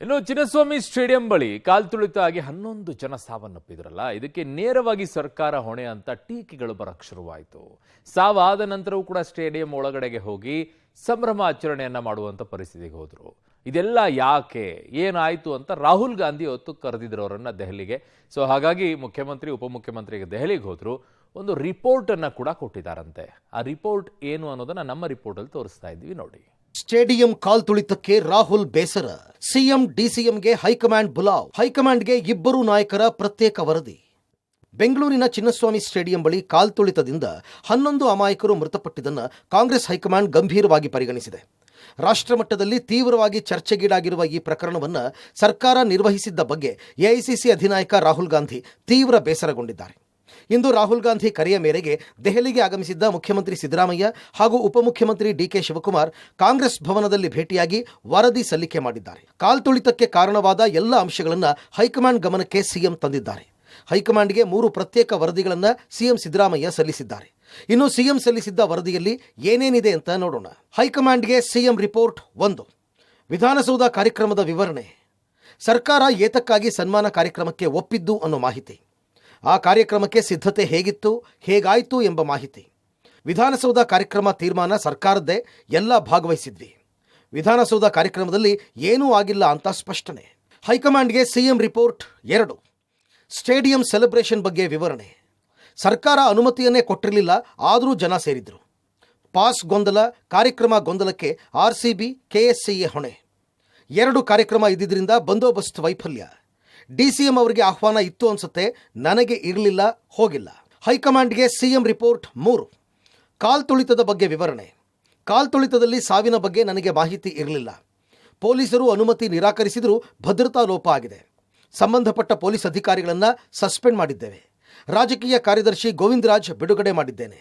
ಇನ್ನು ಚಿನ್ನಸ್ವಾಮಿ ಸ್ಟೇಡಿಯಂ ಬಳಿ ಕಾಲ್ತುಳಿತ ಆಗಿ 11 ಜನ ಸಾವನ್ನಪ್ಪಿದ್ರಲ್ಲ, ಇದಕ್ಕೆ ನೇರವಾಗಿ ಸರ್ಕಾರ ಹೊಣೆ ಅಂತ ಟೀಕೆಗಳು ಬರಕ್ ಶುರುವಾಯಿತು. ಸಾವಾದ ನಂತರವೂ ಕೂಡ ಸ್ಟೇಡಿಯಂ ಒಳಗಡೆಗೆ ಹೋಗಿ ಸಂಭ್ರಮ ಆಚರಣೆಯನ್ನ ಮಾಡುವಂತ ಪರಿಸ್ಥಿತಿಗೆ ಹೋದ್ರು. ಇದೆಲ್ಲ ಯಾಕೆ, ಏನಾಯ್ತು ಅಂತ ರಾಹುಲ್ ಗಾಂಧಿ ಹೊತ್ತು ಕರೆದಿದ್ರು ಅವರನ್ನ ದೆಹಲಿಗೆ. ಸೊ ಹಾಗಾಗಿ ಮುಖ್ಯಮಂತ್ರಿ ಉಪಮುಖ್ಯಮಂತ್ರಿಗೆ ದೆಹಲಿಗೆ ಹೋದ್ರು. ಒಂದು ರಿಪೋರ್ಟ್ ಅನ್ನ ಕೂಡ ಕೊಟ್ಟಿದ್ದಾರಂತೆ. ಆ ರಿಪೋರ್ಟ್ ಏನು ಅನ್ನೋದನ್ನ ನಮ್ಮ ರಿಪೋರ್ಟ್ ಅಲ್ಲಿ ತೋರಿಸ್ತಾ ಇದ್ದೀವಿ ನೋಡಿ. ಸ್ಟೇಡಿಯಂ ಕಾಲ್ತುಳಿತಕ್ಕೆ ರಾಹುಲ್ ಬೇಸರ, ಸಿಎಂ ಡಿಸಿಎಂಗೆ ಹೈಕಮಾಂಡ್ ಬುಲಾವ್, ಹೈಕಮಾಂಡ್ಗೆ ಇಬ್ಬರು ನಾಯಕರ ಪ್ರತ್ಯೇಕ ವರದಿ. ಬೆಂಗಳೂರಿನ ಚಿನ್ನಸ್ವಾಮಿ ಸ್ಟೇಡಿಯಂ ಬಳಿ ಕಾಲ್ತುಳಿತದಿಂದ 11 ಅಮಾಯಕರು ಮೃತಪಟ್ಟಿದ್ದನ್ನು ಕಾಂಗ್ರೆಸ್ ಹೈಕಮಾಂಡ್ ಗಂಭೀರವಾಗಿ ಪರಿಗಣಿಸಿದೆ. ರಾಷ್ಟ್ರಮಟ್ಟದಲ್ಲಿ ತೀವ್ರವಾಗಿ ಚರ್ಚೆಗೀಡಾಗಿರುವ ಈ ಪ್ರಕರಣವನ್ನು ಸರ್ಕಾರ ನಿರ್ವಹಿಸಿದ್ದ ಬಗ್ಗೆ ಎಐಸಿಸಿ ಅಧಿನಾಯಕ ರಾಹುಲ್ ಗಾಂಧಿ ತೀವ್ರ ಬೇಸರಗೊಂಡಿದ್ದಾರೆ. ಇಂದು ರಾಹುಲ್ ಗಾಂಧಿ ಕರೆಯ ಮೇರೆಗೆ ದೆಹಲಿಗೆ ಆಗಮಿಸಿದ್ದ ಮುಖ್ಯಮಂತ್ರಿ ಸಿದ್ದರಾಮಯ್ಯ ಹಾಗೂ ಉಪಮುಖ್ಯಮಂತ್ರಿ ಡಿಕೆ ಶಿವಕುಮಾರ್ ಕಾಂಗ್ರೆಸ್ ಭವನದಲ್ಲಿ ಭೇಟಿಯಾಗಿ ವರದಿ ಸಲ್ಲಿಕೆ ಮಾಡಿದ್ದಾರೆ. ಕಾಲ್ತುಳಿತಕ್ಕೆ ಕಾರಣವಾದ ಎಲ್ಲ ಅಂಶಗಳನ್ನು ಹೈಕಮಾಂಡ್ ಗಮನಕ್ಕೆ ಸಿಎಂ ತಂದಿದ್ದಾರೆ. ಹೈಕಮಾಂಡ್ಗೆ 3 ಪ್ರತ್ಯೇಕ ವರದಿಗಳನ್ನು ಸಿಎಂ ಸಿದ್ದರಾಮಯ್ಯ ಸಲ್ಲಿಸಿದ್ದಾರೆ. ಇನ್ನು ಸಿಎಂ ಸಲ್ಲಿಸಿದ್ದ ವರದಿಯಲ್ಲಿ ಏನೇನಿದೆ ಅಂತ ನೋಡೋಣ. ಹೈಕಮಾಂಡ್ಗೆ ಸಿಎಂ ರಿಪೋರ್ಟ್ 1. ವಿಧಾನಸೌಧ ಕಾರ್ಯಕ್ರಮದ ವಿವರಣೆ. ಸರ್ಕಾರ ಏತಕ್ಕಾಗಿ ಸನ್ಮಾನ ಕಾರ್ಯಕ್ರಮಕ್ಕೆ ಒಪ್ಪಿದ್ದು ಅನ್ನೋ ಮಾಹಿತಿ. ಆ ಕಾರ್ಯಕ್ರಮಕ್ಕೆ ಸಿದ್ಧತೆ ಹೇಗಿತ್ತು, ಹೇಗಾಯಿತು ಎಂಬ ಮಾಹಿತಿ. ವಿಧಾನಸೌಧ ಕಾರ್ಯಕ್ರಮ ತೀರ್ಮಾನ ಸರ್ಕಾರದ್ದೇ, ಎಲ್ಲ ಭಾಗವಹಿಸಿದ್ವಿ. ವಿಧಾನಸೌಧ ಕಾರ್ಯಕ್ರಮದಲ್ಲಿ ಏನೂ ಆಗಿಲ್ಲ ಅಂತ ಸ್ಪಷ್ಟನೆ. ಹೈಕಮಾಂಡ್ಗೆ ಸಿಎಂ ರಿಪೋರ್ಟ್ 2. ಸ್ಟೇಡಿಯಂ ಸೆಲೆಬ್ರೇಷನ್ ಬಗ್ಗೆ ವಿವರಣೆ. ಸರ್ಕಾರ ಅನುಮತಿಯನ್ನೇ ಕೊಟ್ಟಿರಲಿಲ್ಲ, ಆದರೂ ಜನ ಸೇರಿದ್ರು. ಪಾಸ್ ಗೊಂದಲ, ಕಾರ್ಯಕ್ರಮ ಗೊಂದಲಕ್ಕೆ ಆರ್ಸಿಬಿ, ಕೆಎಸ್ಸಿಎ ಹೊಣೆ. 2 ಕಾರ್ಯಕ್ರಮ ಇದ್ದಿದ್ದರಿಂದ ಬಂದೋಬಸ್ತ್ ವೈಫಲ್ಯ. ಡಿಸಿಎಂ ಅವರಿಗೆ ಆಹ್ವಾನ ಇತ್ತು ಅನ್ಸುತ್ತೆ, ನನಗೆ ಇರಲಿಲ್ಲ, ಹೋಗಿಲ್ಲ. ಹೈಕಮಾಂಡ್ಗೆ ಸಿಎಂ ರಿಪೋರ್ಟ್ 3. ಕಾಲ್ತುಳಿತದ ಬಗ್ಗೆ ವಿವರಣೆ. ಕಾಲ್ತುಳಿತದಲ್ಲಿ ಸಾವಿನ ಬಗ್ಗೆ ನನಗೆ ಮಾಹಿತಿ ಇರಲಿಲ್ಲ. ಪೊಲೀಸರು ಅನುಮತಿ ನಿರಾಕರಿಸಿದರೂ ಭದ್ರತಾ ಲೋಪ ಆಗಿದೆ. ಸಂಬಂಧಪಟ್ಟ ಪೊಲೀಸ್ ಅಧಿಕಾರಿಗಳನ್ನು ಸಸ್ಪೆಂಡ್ ಮಾಡಿದ್ದೇವೆ. ರಾಜಕೀಯ ಕಾರ್ಯದರ್ಶಿ ಗೋವಿಂದರಾಜ್ ಬಿಡುಗಡೆ ಮಾಡಿದ್ದೇನೆ.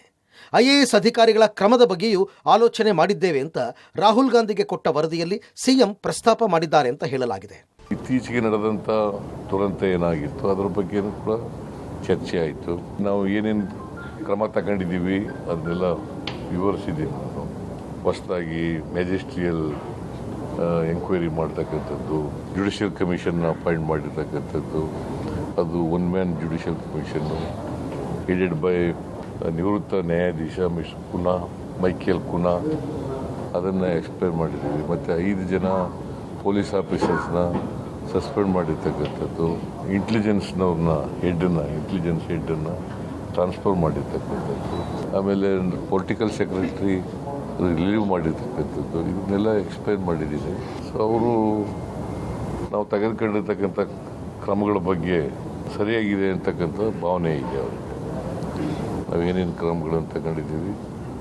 ಐಎಎಸ್ ಅಧಿಕಾರಿಗಳ ಕ್ರಮದ ಬಗ್ಗೆಯೂ ಆಲೋಚನೆ ಮಾಡಿದ್ದೇವೆ ಅಂತ ರಾಹುಲ್ ಗಾಂಧಿಗೆ ಕೊಟ್ಟ ವರದಿಯಲ್ಲಿ ಸಿಎಂ ಪ್ರಸ್ತಾಪ ಮಾಡಿದ್ದಾರೆ ಅಂತ ಹೇಳಲಾಗಿದೆ. ಇತ್ತೀಚೆಗೆ ನಡೆದಂಥ ದುರಂತ ಏನಾಗಿತ್ತು ಅದರ ಬಗ್ಗೆನೂ ಕೂಡ ಚರ್ಚೆ ಆಯಿತು. ನಾವು ಏನೇನು ಕ್ರಮ ತಗೊಂಡಿದ್ದೀವಿ ಅದನ್ನೆಲ್ಲ ವಿವರಿಸಿದ್ದೀವಿ. ನಾನು ಹೊಸದಾಗಿ ಮ್ಯಾಜಿಸ್ಟ್ರಿಯಲ್ ಎಂಕ್ವೈರಿ ಮಾಡ್ತಕ್ಕಂಥದ್ದು, ಜುಡಿಷಿಯಲ್ ಕಮಿಷನ್ ಅಪಾಯಿಂಟ್ ಮಾಡಿರ್ತಕ್ಕಂಥದ್ದು, ಅದು 1 man judicial commission headed by ನಿವೃತ್ತ ನ್ಯಾಯಾಧೀಶ ಮಿಸ್ಟರ್ ಕುನಾ, ಮೈಕೇಲ್ ಕುನಾ, ಅದನ್ನು ಎಕ್ಸ್ಪ್ಲೈನ್ ಮಾಡಿದ್ದೀವಿ. ಮತ್ತು 5 ಜನ ಪೊಲೀಸ್ ಆಫೀಸರ್ಸ್ನ ಸಸ್ಪೆಂಡ್ ಮಾಡಿರ್ತಕ್ಕಂಥದ್ದು, ಇಂಟೆಲಿಜೆನ್ಸ್ನವ್ರನ್ನ ಇಂಟೆಲಿಜೆನ್ಸ್ ಹೆಡ್ಡನ್ನು ಟ್ರಾನ್ಸ್ಫರ್ ಮಾಡಿರ್ತಕ್ಕಂಥದ್ದು, ಆಮೇಲೆ ಪೊಲಿಟಿಕಲ್ ಸೆಕ್ರೆಟರಿ ರಿಲೀವ್ ಮಾಡಿರ್ತಕ್ಕಂಥದ್ದು, ಇದನ್ನೆಲ್ಲ ಎಕ್ಸ್ಪ್ಲೈನ್ ಮಾಡಿದ್ದೀನಿ. ಸೊ ಅವರು ನಾವು ತೆಗೆದುಕೊಂಡಿರ್ತಕ್ಕಂಥ ಕ್ರಮಗಳ ಬಗ್ಗೆ ಸರಿಯಾಗಿದೆ ಅಂತಕ್ಕಂಥ ಭಾವನೆ ಇದೆ ಅವರಿಗೆ. ನಾವೇನೇನು ಕ್ರಮಗಳನ್ನು ತಗೊಂಡಿದ್ದೀವಿ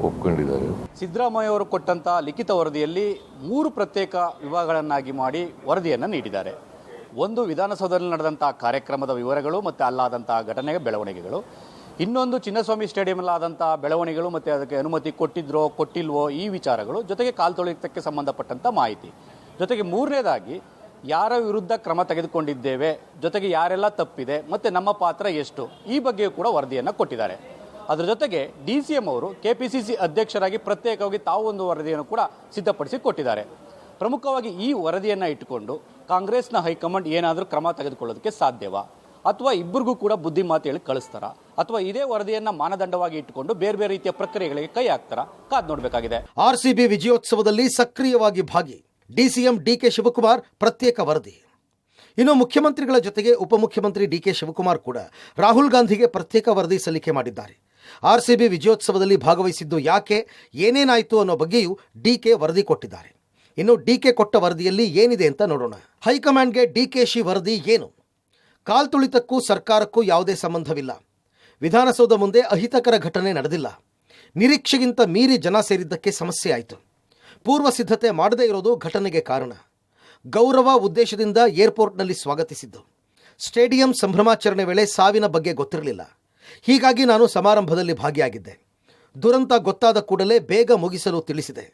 ಒಪ್ಕೊಂಡಿದ್ದಾರೆ. ಸಿದ್ದರಾಮಯ್ಯ ಅವರು ಕೊಟ್ಟಂಥ ಲಿಖಿತ ವರದಿಯಲ್ಲಿ 3 ಪ್ರತ್ಯೇಕ ವಿಭಾಗಗಳನ್ನಾಗಿ ಮಾಡಿ ವರದಿಯನ್ನು ನೀಡಿದ್ದಾರೆ. 1 ವಿಧಾನಸೌಧದಲ್ಲಿ ನಡೆದಂಥ ಕಾರ್ಯಕ್ರಮದ ವಿವರಗಳು ಮತ್ತು ಅಲ್ಲಾದಂಥ ಘಟನೆಯ ಬೆಳವಣಿಗೆಗಳು. ಇನ್ನೊಂದು ಚಿನ್ನಸ್ವಾಮಿ ಸ್ಟೇಡಿಯಂಲಾದಂಥ ಬೆಳವಣಿಗೆಗಳು ಮತ್ತು ಅದಕ್ಕೆ ಅನುಮತಿ ಕೊಟ್ಟಿದ್ರೋ ಕೊಟ್ಟಿಲ್ವೋ ಈ ವಿಚಾರಗಳು, ಜೊತೆಗೆ ಕಾಲ್ತುಳಿತಕ್ಕೆ ಸಂಬಂಧಪಟ್ಟಂಥ ಮಾಹಿತಿ. ಜೊತೆಗೆ 3ನೇದಾಗಿ ಯಾರ ವಿರುದ್ಧ ಕ್ರಮ ತೆಗೆದುಕೊಂಡಿದ್ದೇವೆ, ಜೊತೆಗೆ ಯಾರೆಲ್ಲ ತಪ್ಪಿದೆ ಮತ್ತು ನಮ್ಮ ಪಾತ್ರ ಎಷ್ಟು, ಈ ಬಗ್ಗೆಯೂ ಕೂಡ ವರದಿಯನ್ನು ಕೊಟ್ಟಿದ್ದಾರೆ. ಅದರ ಜೊತೆಗೆ ಡಿಸಿಎಂ ಅವರು ಕೆಪಿಸಿಸಿ ಅಧ್ಯಕ್ಷರಾಗಿ ಪ್ರತ್ಯೇಕವಾಗಿ ತಾವು ಒಂದು ವರದಿಯನ್ನು ಕೂಡ ಸಿದ್ಧಪಡಿಸಿ ಕೊಟ್ಟಿದ್ದಾರೆ. ಪ್ರಮುಖವಾಗಿ ಈ ವರದಿಯನ್ನು ಇಟ್ಟುಕೊಂಡು ಕಾಂಗ್ರೆಸ್ನ ಹೈಕಮಾಂಡ್ ಏನಾದರೂ ಕ್ರಮ ತೆಗೆದುಕೊಳ್ಳೋದಕ್ಕೆ ಸಾಧ್ಯವಾ, ಅಥವಾ ಇಬ್ಬರಿಗೂ ಕೂಡ ಬುದ್ಧಿ ಮಾತು ಹೇಳಿ ಕಳಿಸ್ತಾರಾ, ಅಥವಾ ಇದೇ ವರದಿಯನ್ನು ಮಾನದಂಡವಾಗಿ ಇಟ್ಟುಕೊಂಡು ಬೇರೆ ಬೇರೆ ರೀತಿಯ ಪ್ರಕ್ರಿಯೆಗಳಿಗೆ ಕೈ ಹಾಕ್ತಾರಾ, ಕಾದು ನೋಡಬೇಕಾಗಿದೆ. ಆರ್ಸಿಬಿ ವಿಜಯೋತ್ಸವದಲ್ಲಿ ಸಕ್ರಿಯವಾಗಿ ಭಾಗಿ, ಡಿಸಿಎಂ ಡಿಕೆ ಶಿವಕುಮಾರ್ ಪ್ರತ್ಯೇಕ ವರದಿ. ಇನ್ನು ಮುಖ್ಯಮಂತ್ರಿಗಳ ಜೊತೆಗೆ ಉಪಮುಖ್ಯಮಂತ್ರಿ ಡಿಕೆ ಶಿವಕುಮಾರ್ ಕೂಡ ರಾಹುಲ್ ಗಾಂಧಿಗೆ ಪ್ರತ್ಯೇಕ ವರದಿ ಸಲ್ಲಿಕೆ ಮಾಡಿದ್ದಾರೆ. ಆರ್ಸಿಬಿ ವಿಜಯೋತ್ಸವದಲ್ಲಿ ಭಾಗವಹಿಸಿದ್ದು ಯಾಕೆ, ಏನೇನಾಯಿತು ಅನ್ನೋ ಬಗ್ಗೆಯೂ ಡಿಕೆ ವರದಿ ಕೊಟ್ಟಿದ್ದಾರೆ. ಇನ್ನು ಡಿಕೆ ಕೊಟ್ಟ ವರದಿಯಲ್ಲಿ ಏನಿದೆ ಅಂತ ನೋಡೋಣ. ಹೈಕಮಾಂಡ್ಗೆ ಡಿಕೆಶಿ ವರದಿ ಏನು? ಕಾಲ್ತುಳಿತಕ್ಕೂ ಸರ್ಕಾರಕ್ಕೂ ಯಾವುದೇ ಸಂಬಂಧವಿಲ್ಲ. ವಿಧಾನಸೌಧ ಮುಂದೆ ಅಹಿತಕರ ಘಟನೆ ನಡೆದಿಲ್ಲ. ನಿರೀಕ್ಷೆಗಿಂತ ಮೀರಿ ಜನ ಸೇರಿದ್ದಕ್ಕೆ ಸಮಸ್ಯೆ ಆಯಿತು. ಪೂರ್ವ ಸಿದ್ಧತೆ ಮಾಡದೇ ಇರೋದು ಘಟನೆಗೆ ಕಾರಣ. ಗೌರವ ಉದ್ದೇಶದಿಂದ ಏರ್ಪೋರ್ಟ್ನಲ್ಲಿ ಸ್ವಾಗತಿಸಿದ್ದು. ಸ್ಟೇಡಿಯಂ ಸಂಭ್ರಮಾಚರಣೆ ವೇಳೆ ಸಾವಿನ ಬಗ್ಗೆ ಗೊತ್ತಿರಲಿಲ್ಲ. ಹೀಗಾಗಿ ನಾನು ಸಮಾರಂಭದಲ್ಲಿ ಭಾಗಿಯಾಗಿದ್ದೆ. ದುರಂತ ಗೊತ್ತಾದ ಕೂಡಲೇ ಬೇಗ ಮುಗಿಸಲು ತಿಳಿಸಿದೆ.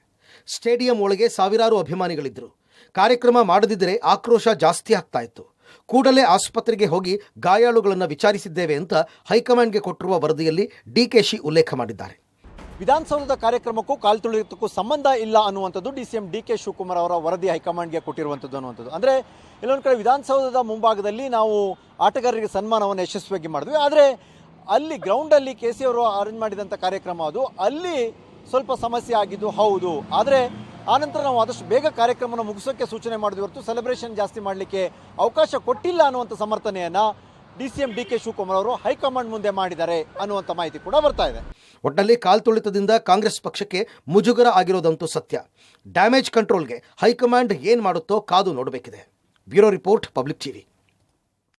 ಸ್ಟೇಡಿಯಂ ಒಳಗೆ ಸಾವಿರಾರು ಅಭಿಮಾನಿಗಳಿದ್ದರು. ಕಾರ್ಯಕ್ರಮ ಮಾಡದಿದ್ದರೆ ಆಕ್ರೋಶ ಜಾಸ್ತಿ ಆಗ್ತಾ ಇತ್ತು. ಕೂಡಲೇ ಆಸ್ಪತ್ರೆಗೆ ಹೋಗಿ ಗಾಯಾಳುಗಳನ್ನು ವಿಚಾರಿಸಿದ್ದೇವೆ ಅಂತ ಹೈಕಮಾಂಡ್ಗೆ ಕೊಟ್ಟಿರುವ ವರದಿಯಲ್ಲಿ ಡಿಕೆಶಿ ಉಲ್ಲೇಖ ಮಾಡಿದ್ದಾರೆ. ವಿಧಾನಸೌಧದ ಕಾರ್ಯಕ್ರಮಕ್ಕೂ ಕಾಲ್ ತುಳಿತಕ್ಕೂ ಸಂಬಂಧ ಇಲ್ಲ ಅನ್ನುವಂಥದ್ದು DCM DK ಶಿವಕುಮಾರ್ ಅವರ ವರದಿ ಹೈಕಮಾಂಡ್ಗೆ ಕೊಟ್ಟಿರುವಂಥದ್ದು ಅನ್ನುವಂಥದ್ದು. ಅಂದರೆ ಎಲ್ಲೊಂದು ಕಡೆ ವಿಧಾನಸೌಧದ ಮುಂಭಾಗದಲ್ಲಿ ನಾವು ಆಟಗಾರರಿಗೆ ಸನ್ಮಾನವನ್ನು ಯಶಸ್ವಿಯಾಗಿ ಮಾಡಿದ್ವಿ, ಆದರೆ ಅಲ್ಲಿ ಗ್ರೌಂಡಲ್ಲಿ KC ಅವರು ಅರೇಂಜ್ ಮಾಡಿದಂಥ ಕಾರ್ಯಕ್ರಮ ಅದು, ಅಲ್ಲಿ ಸ್ವಲ್ಪ ಸಮಸ್ಯೆ ಆಗಿದ್ದು ಹೌದು. ಆದರೆ ಆನಂತರ ನಾವು ಆದಷ್ಟು ಬೇಗ ಕಾರ್ಯಕ್ರಮವನ್ನು ಮುಗಿಸೋಕ್ಕೆ ಸೂಚನೆ ಮಾಡಿದ್ವಿ ಹೊರತು ಸೆಲೆಬ್ರೇಷನ್ ಜಾಸ್ತಿ ಮಾಡಲಿಕ್ಕೆ ಅವಕಾಶ ಕೊಟ್ಟಿಲ್ಲ ಅನ್ನುವಂಥ ಸಮರ್ಥನೆಯನ್ನು DCM DK ಶಿವಕುಮಾರ್ ಅವರು ಹೈಕಮಾಂಡ್ ಮುಂದೆ ಮಾಡಿದ್ದಾರೆ ಅನ್ನುವಂಥ ಮಾಹಿತಿ ಕೂಡ ಬರ್ತಾ ಇದೆ. ಒಟ್ಟಲ್ಲಿ ಕಾಲ್ತುಳಿತದಿಂದ ಕಾಂಗ್ರೆಸ್ ಪಕ್ಷಕ್ಕೆ ಮುಜುಗರ ಆಗಿರೋದಂತೂ ಸತ್ಯ. ಡ್ಯಾಮೇಜ್ ಕಂಟ್ರೋಲ್ಗೆ ಹೈಕಮಾಂಡ್ ಏನ್ ಮಾಡುತ್ತೋ ಕಾದು ನೋಡಬೇಕಿದೆ. Bureau report, public TV.